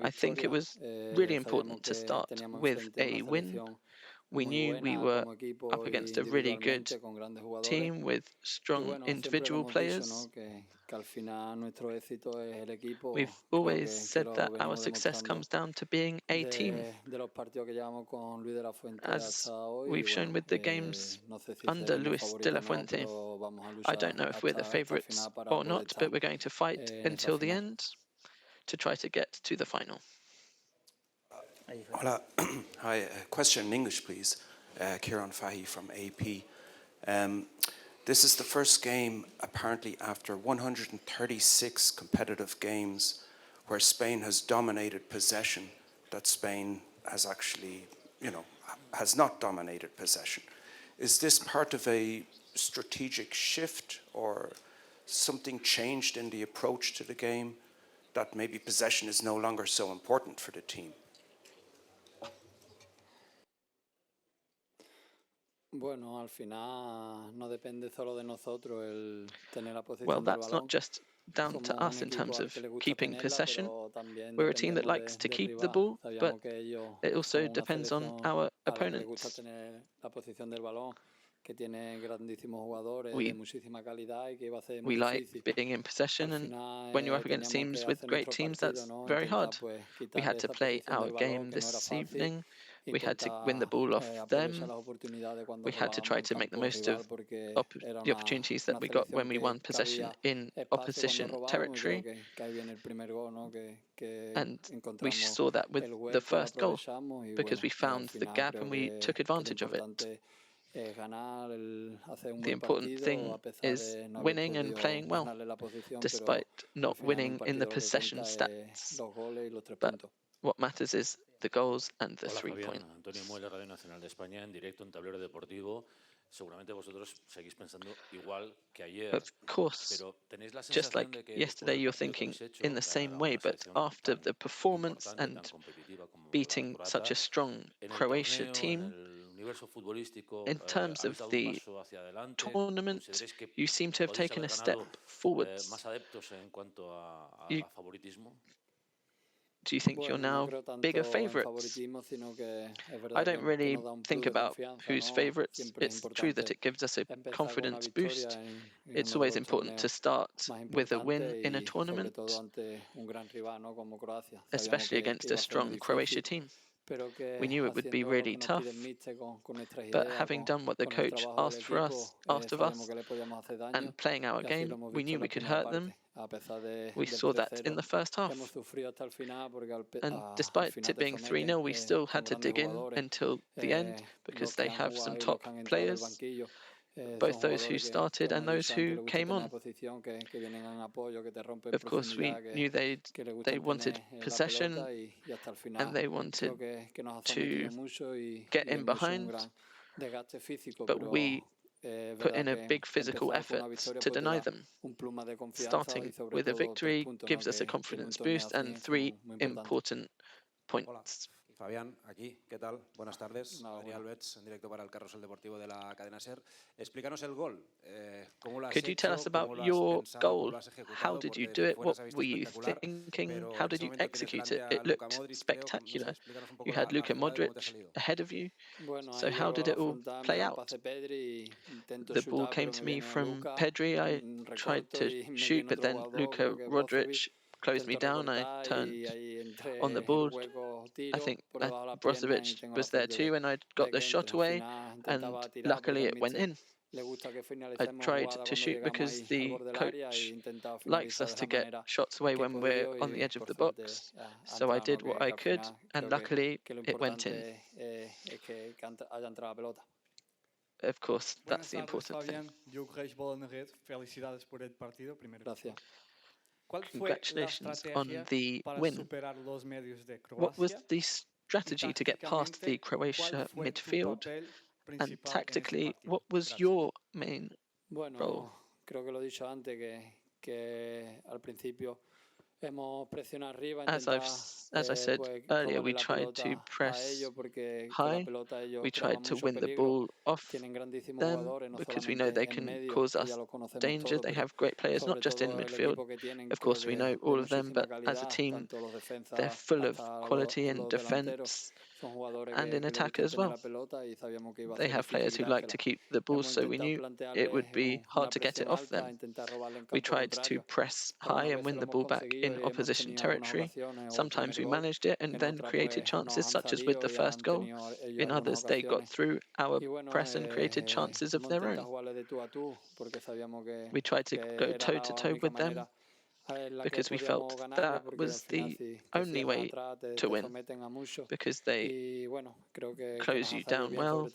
I think it was really important to start with a win. We knew we were up against a really good team with strong individual players. We've always said that our success comes down to being a team. As we've shown with the games under Luis de la Fuente, I don't know if we're the favourites or not, but we're going to fight until the end to try to get to the final. Hola. Hi, question in English, please. Kieran Fahy from AP. This is the first game, apparently, after 136 competitive games where Spain has dominated possession, that Spain has actually, has not dominated possession. Is this part of a strategic shift or something changed in the approach to the game that maybe possession is no longer so important for the team? Well, that's not just down to us in terms of keeping possession. We're a team that likes to keep the ball, but it also depends on our opponents. We like being in possession, and when you're up against teams with great teams, that's very hard. We had to play our game this evening. We had to win the ball off them. We had to try to make the most of the opportunities that we got when we won possession in opposition territory. And we saw that with the first goal, because we found the gap and we took advantage of it. The important thing is winning and playing well, despite not winning in the possession stats. But what matters is the goals and the 3 points. Of course, just like yesterday, you're thinking in the same way, but after the performance and beating such a strong Croatia team, in terms of the tournament, you seem to have taken a step forwards. Do you think you're now bigger favourites? I don't really think about who's favourites. It's true that it gives us a confidence boost. It's always important to start with a win in a tournament, especially against a strong Croatia team. We knew it would be really tough, but having done what the coach asked of us, and playing our game, we knew we could hurt them. We saw that in the first half. And despite it being 3-0, we still had to dig in until the end, because they have some top players, both those who started and those who came on. Of course, we knew they wanted possession and they wanted to get in behind, but we put in a big physical effort to deny them. Starting with a victory gives us a confidence boost and 3 important points. Fabián, aquí, ¿qué tal? Buenas tardes. Daniel Betts, en directo para el Carrusel Deportivo de la cadena SER. Explícanos el gol. Could you tell us about your goal? How did you do it? What were you thinking? How did you execute it? It looked spectacular. You had Luka Modric ahead of you. So how did it all play out? The ball came to me from Pedri. I tried to shoot, but then Luka Modric closed me down. I turned on the board. I think Brozovic was there too, and I got the shot away, and luckily it went in. I tried to shoot because the coach likes us to get shots away when we're on the edge of the box. So I did what I could, and luckily it went in. Of course, that's the important thing. Congratulations on the win. What was the strategy to get past the Croatia midfield? And tactically, what was your main role? As I said earlier, we tried to press high. We tried to win the ball off them because we know they can cause us danger. They have great players, not just in midfield. Of course, we know all of them, but as a team, they're full of quality in defense and in attack as well. They have players who like to keep the ball, so we knew it would be hard to get it off them. We tried to press high and win the ball back in opposition territory. Sometimes we managed it and then created chances, such as with the first goal. In others, they got through our press and created chances of their own. We tried to go toe-to-toe with them because we felt that was the only way to win, because they close you down well,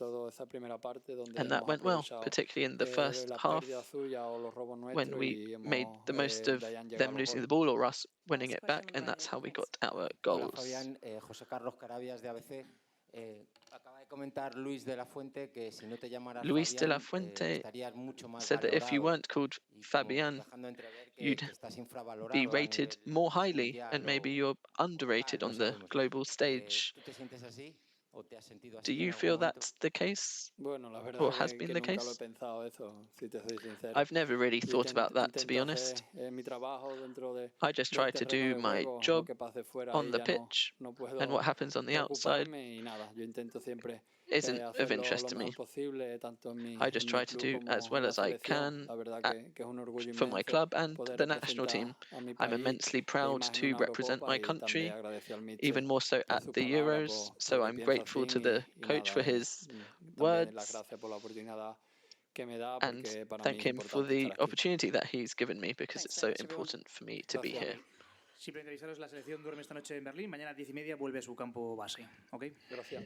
and that went well, particularly in the first half when we made the most of them losing the ball or us winning it back, and that's how we got our goals. Fabián, José Carlos Carabias de ABC. Acaba de comentar Luis de la Fuente que si no te llamaras Luis de la Fabián, Fuente estarías mucho más said that if you valorado, weren't called y como Fabián, dejando entrever que you'd estás infravalorado be a rated nivel more highly, mundial and maybe o you're underrated no on the sabemos. global stage. ¿Tú te sientes así o te has sentido Do así en you algún feel momento? that's the case, Bueno, la or verdad has been que the nunca lo he case? pensado eso, si te soy sincero. I've never really Yo thought about that, to be intento honest. hacer mi trabajo dentro I just del try to terreno do de my juego, lo job que pase fuera on ahí the ya pitch, no and puedo what happens on the outside preocuparme y nada. Yo intento siempre isn't of hacerlo interest lo to mejor me. posible, tanto en I just mi try to club do as como well en la as I selección. can La verdad que es un orgullo for my inmenso club and poder the national representar team. a mi I'm país immensely y proud más en to una represent Eurocopa, my y también country, agradecer al míster even more so por at sus the palabras, Euros. So porque I'm piensa grateful to así the y coach for nada. his También las words gracias por la oportunidad que me da, and porque para mí thank es him for importante the estar aquí. opportunity that he's given me, because it's so Thanks, everyone. important for me to be Gracias. here. Simplemente avisaros, la selección duerme esta noche en Berlín, mañana 10:30 vuelve a su campo base, ¿ok? Gracias.